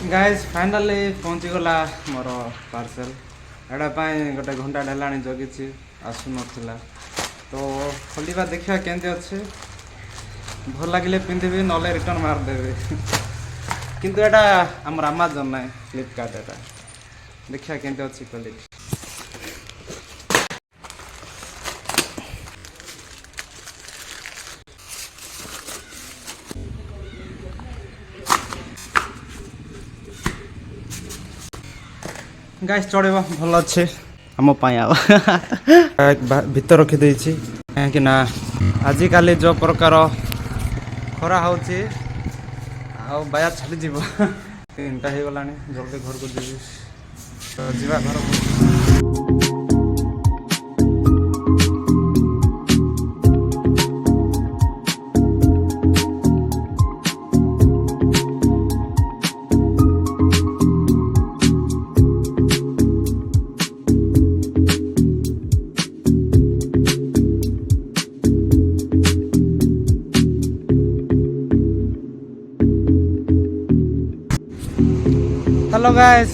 Guys finally पहुँची गला मोर parcel एटा गोटे घंटा हेला जगी आसु ना तो खोलिबा देखा केमती अच्छे भल लगे पिंधि ना रिटर्न मारदेवी किंतु एटा आमर अमेजन ना फ्लिपकार्ट एटा देखा केमती अच्छी क्वालिटी गाइस चढ़ेबा भल अच्छे आम भीतर रखीदे कहीं ना आजिकल जो प्रकार खरा हो बाया छाड़ी जीव तीनटा हो गला जल्दी घर को जी घर hello guys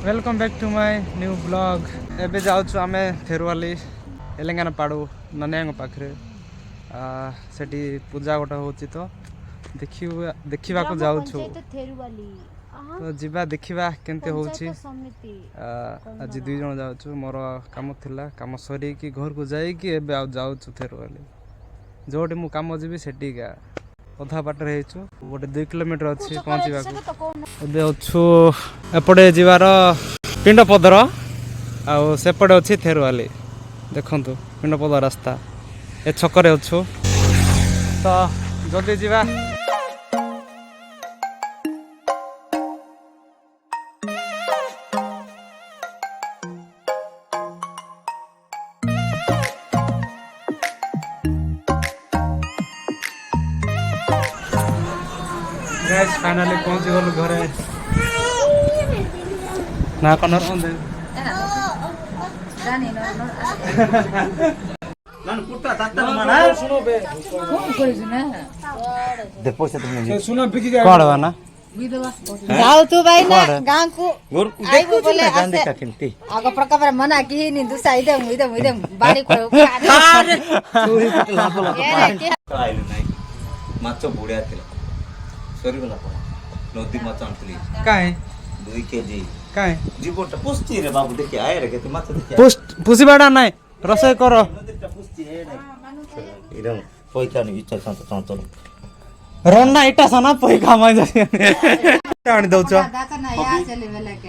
welcome back to my new blog एबे जाउछु आमे फेरवाली एलेंगाना पाड़ू ननिया पाखरे सेठी पूजा गोटा होची तो देखिबा को जाउछु तो जीवा देखिबा केनते होची आज दुई जण जाउछु मोर काम थिला काम सरी कि घर को जाई कि एबे आ जाउछु फेरवाली जोटी मु काम जीबी सेठी का अधा बाट रहीछु गोटे 2 किलोमीटर अच्छी पहुँचवा एबे अच्छु एपटे जीवार पिंड पदर आसेपटे अच्छी थेरवाली देखंतु पिंड पदर रास्ता ए छकरे अच्छु तो जल्दी जीवा गाइस फाइनली पहुंच गलु घरे ना कनर कोन दे जानी नान पुट्टा तात्ता माना सुनो बे कोन करिस ना दे पैसा तुम सुनो बिकी गया कोडवा ना जाओ तू भाई ना गांव को आइबो बोले जान देखा खेलती आगो प्रकार मना की नि दुसा इदम बाड़ी को अरे चोरी लाभ आइलो नाही माछो बुडिया थिला सरी गला नदी माछ आनतली काहे 2 केजी काहे जीवटा पुस्ती रे बाबू देखि आए रे के माछ देखि पुसी बाडा नाही रसोई करो नदीटा पुस्ती हे नाही इदम पैका नि इच्छा संत चंचल रन्ना इटा सना पैका मा जाय आनी दउछ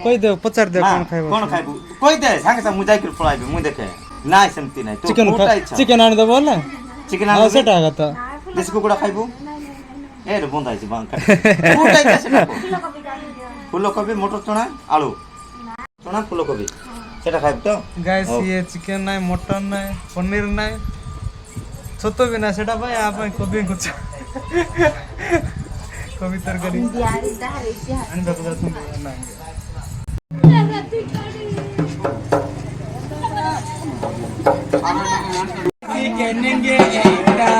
कोइ दे पचार दे कोन खाइबो कोइ दे सांगे सा मुजाई कर पळाइबे मु देखे नाही सेमती नाही तो चिकन आनी दबो ना चिकन आनी सेटा गता देश कुकुडा खाइबो ए रे बंद आइछ बांका फुटाइ कैसे फूलकोबी मटर चना आलू चना फूलकोबी सेटा खाइब तो गाइस ये चिकन नाय मटन नाय पनीर नाय छतो भी ना सेटा भाई आप कोबी कुछ कोबी तरकारी अनि बको जात ना केनेंगे एकटा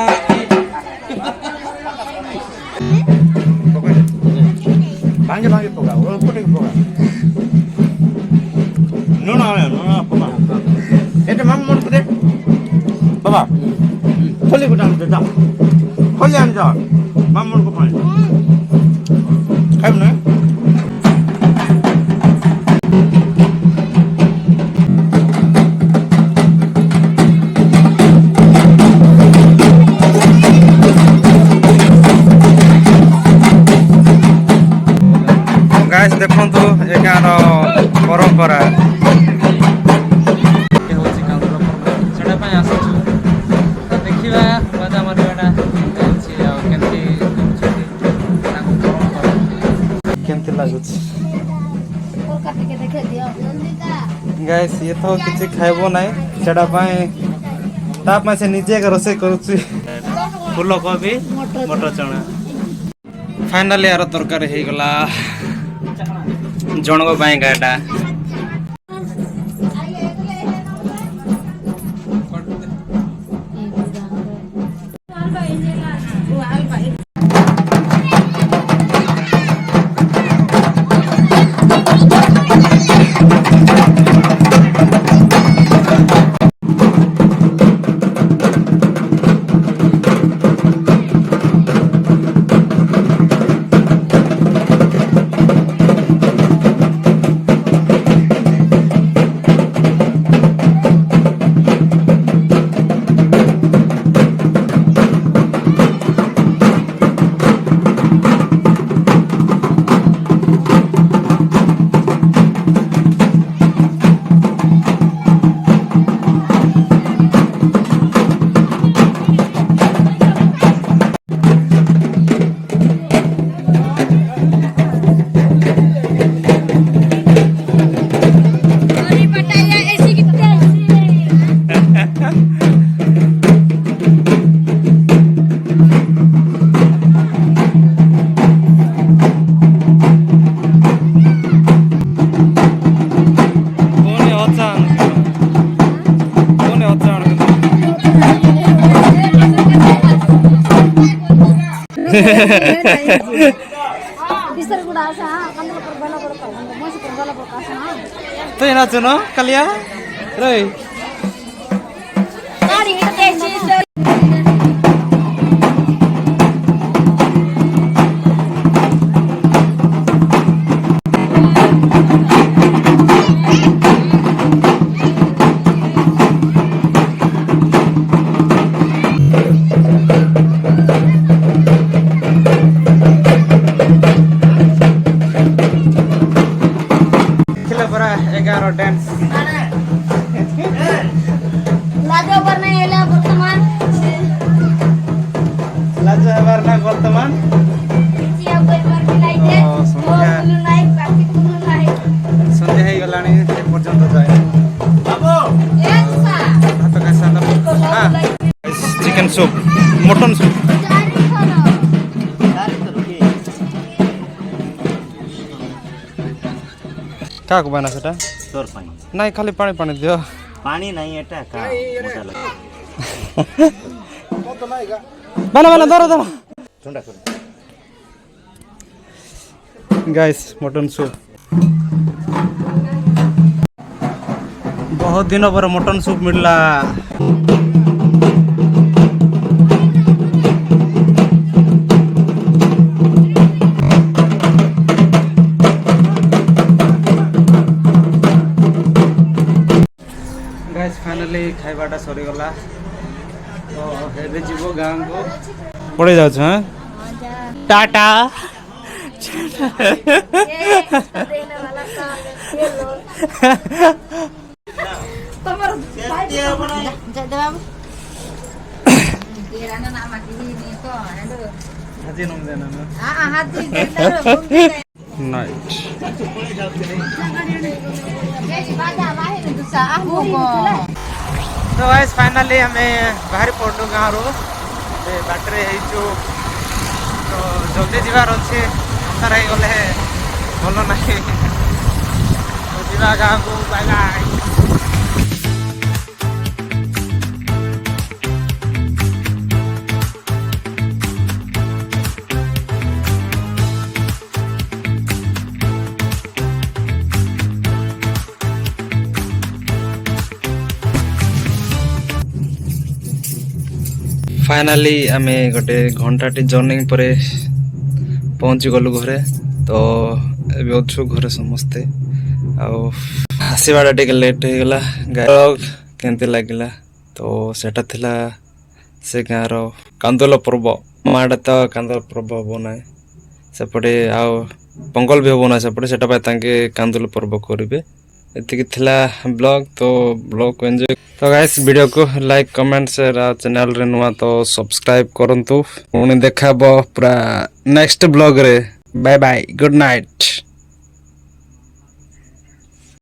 भांगे भांगे पोगा वो कोटे पोगा नोना पोगा एटे माम मन करे बाबा खोले को डाल दे जा खोले आन जा माम मन को पानी खाइब ना गाइस देखंतु एकार परंपरा के होची कांदर सेटा पय आसु त देखिबा बाजा मारबाडा छी आ केनती ताको परंपरा केनती लागुछ कोलकाता के देखे दियो नंदिता गाइस ये तो किछि खाइबो नै सेटा पय ता पय से निजे के रसोई करूछी फूलकोबी मटर चना फाइनली यार तरकारी हे गला जनगो पाई गाटा তুই নাচু ন কালিয়া রই डांस लाजो वरना एला वर्तमान लाजो वरना वर्तमान चिया कोई बार मिलाइते कुनु नाही बाकी कुनु नाही संध्या हे गलानी ए पर्यंत जाय बाबू ए सा भात का साला हां चिकन सूप मटन सूप का को बना सेटा तोर पानी नहीं खाली पानी पानी दियो पानी नहीं एटा का मोटा लगे बना बना दरो दरो ठंडा कर गाइस मटन सूप बहुत दिनों पर मटन सूप मिलला गाइस फाइनली खाइबाटा सरी गला तो हेबे जीवो गां को पड़े जाछ हां टाटा देने वाला काम ये लो तमर जय बाबू ये राना नाम की ने को हेलो हाजी नम देना ना हां हाजी दे नाइट तो गाइस फाइनली हमें बाहर पड़लु गाँ रू बाटरे हो तो जल्दी जीवार अच्छे अंधार हो गले भल ना तो जीवा गाँ को बाय बाय फाइनाली आमे गोटे घंटाटी जर्निंग पर पहुँची गलु घरे तो एबे अच्छु घरे समस्ते आसवाटा टे लेट हो गला केमती लगिला तो सेटा थिला से गाँव कांदोल पर्व माडा तो कांदोल पर्व हम ना सेपटे आ पंगल भी हम ना सेपटे से कांदोल पर्व करेंगे एतिकी थिला ब्लॉग तो ब्लॉग को एंजॉय तो गाइस वीडियो को लाइक कमेंट शेयर चैनल रे नुआ तो सब्सक्राइब करंतु पुणी देखा पूरा नेक्स्ट ब्लॉग रे बाय बाय गुड नाइट।